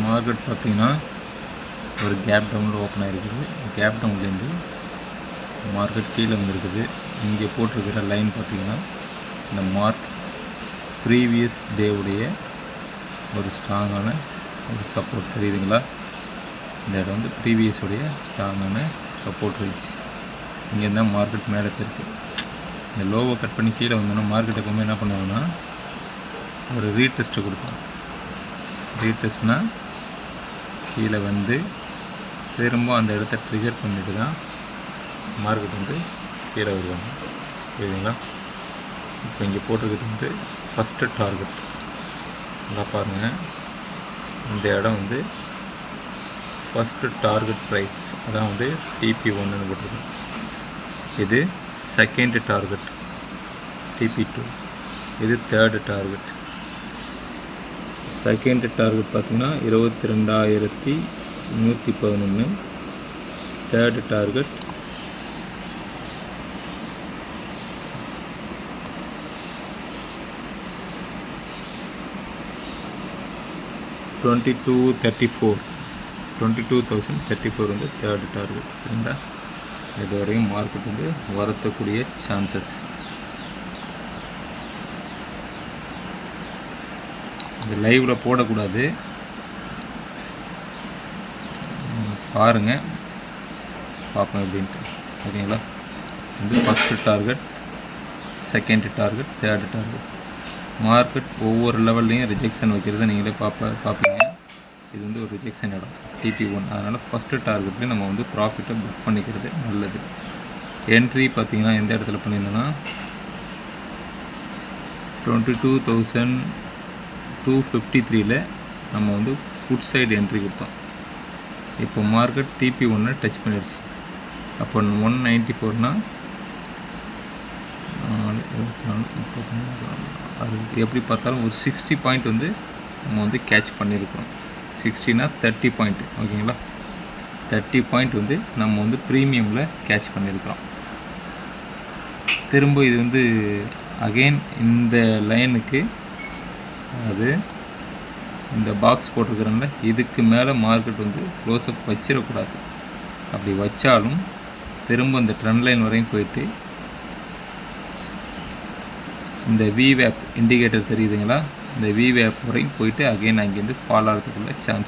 Market பார்த்திங்கன்னா ஒரு gap டவுனில் ஓப்பன் ஆகிருக்குது. கேப் டவுன்லேருந்து மார்க்கெட் கீழே வந்துருக்குது. இங்கே போட்டிருக்கிற லைன் பார்த்திங்கன்னா இந்த மார்க் ப்ரீவியஸ் டேவுடைய ஒரு ஸ்ட்ராங்கான ஒரு சப்போர்ட் தெரியுதுங்களா? இந்த இடம் வந்து ப்ரீவியஸுடைய ஸ்ட்ராங்கான சப்போர்ட் ரீச். இங்கேருந்து தான் மார்க்கெட் மேலே போயிருக்கு. இந்த லோவை கட் பண்ணி கீழே வந்தோன்னா மார்க்கெட் எப்போவுமே என்ன பண்ணுவாங்கன்னா ஒரு ரீடெஸ்ட்டு கொடுப்பாங்க. ரீடெஸ்ட்னால் கீழே வந்து திரும்ப அந்த இடத்த ட்ரிகர் பண்ணிட்டு தான் மார்க்கெட் வந்து கீழே வருவாங்க. புரியுதுங்களா? இப்போ இங்கே போட்டிருக்கிறது வந்து ஃபஸ்ட்டு டார்கெட். நல்லா பாருங்கள், இந்த இடம் வந்து ஃபஸ்ட்டு டார்கெட் ப்ரைஸ், அதான் வந்து TP1 போட்டிருக்கு. இது செகண்ட் டார்கெட் TP2, இது தேர்டு டார்கெட். செகண்ட் டார்கெட் பார்த்திங்கன்னா 22,111. தேர்டு டார்கெட் 22,034 வந்து தேர்டு டார்கெட். சரிங்களா? இது வரையும் மார்க்கெட் வந்து வரத்தக்கூடிய சான்சஸ். இந்த லைவில் போடக்கூடாது, பாருங்கள் பார்ப்போம் எப்படின்ட்டு. சரிங்களா? இது first target, second target, third target. Market ஒவ்வொரு லெவல்லையும் ரிஜெக்ஷன் வைக்கிறத நீங்களே பார்ப்பீங்க. இது வந்து ஒரு ரிஜெக்ஷன் இடம் TP1. அதனால் ஃபஸ்ட்டு டார்கெட்லேயும் நம்ம வந்து ப்ராஃபிட்டை புக் பண்ணிக்கிறது நல்லது. என்ட்ரி பார்த்திங்கன்னா எந்த இடத்துல பண்ணியிருந்தோன்னா 22,253ல் நம்ம வந்து ஃபுட் சைடு என்ட்ரி கொடுத்தோம். இப்போ மார்க்கெட் TP1 டச் பண்ணிடுச்சு. அப்போ 194னா 24, எப்படி பார்த்தாலும் ஒரு 60 பாயிண்ட் வந்து நம்ம வந்து கேட்ச் பண்ணியிருக்கிறோம். 60னா 30 பாயிண்ட். ஓகேங்களா? 30 பாயிண்ட் வந்து நம்ம வந்து ப்ரீமியமில் கேட்ச் பண்ணியிருக்கிறோம். திரும்ப இது வந்து அகெயின் இந்த லைனுக்கு, அது இந்த பாக்ஸ் போட்டிருக்கிறோம்ல, இதுக்கு மேலே மார்க்கெட் வந்து க்ளோஸ்அப் வச்சிடக்கூடாது. அப்படி வச்சாலும் திரும்ப இந்த ட்ரெண்ட் லைன் வரையும் போயிட்டு இந்த VWAP இண்டிகேட்டர் தெரியுதுங்களா? இந்த VWAP வரையும் போயிட்டு அகெயின் அங்கேருந்து ஃபால் ஆகிறதுக்குள்ள சான்ஸ்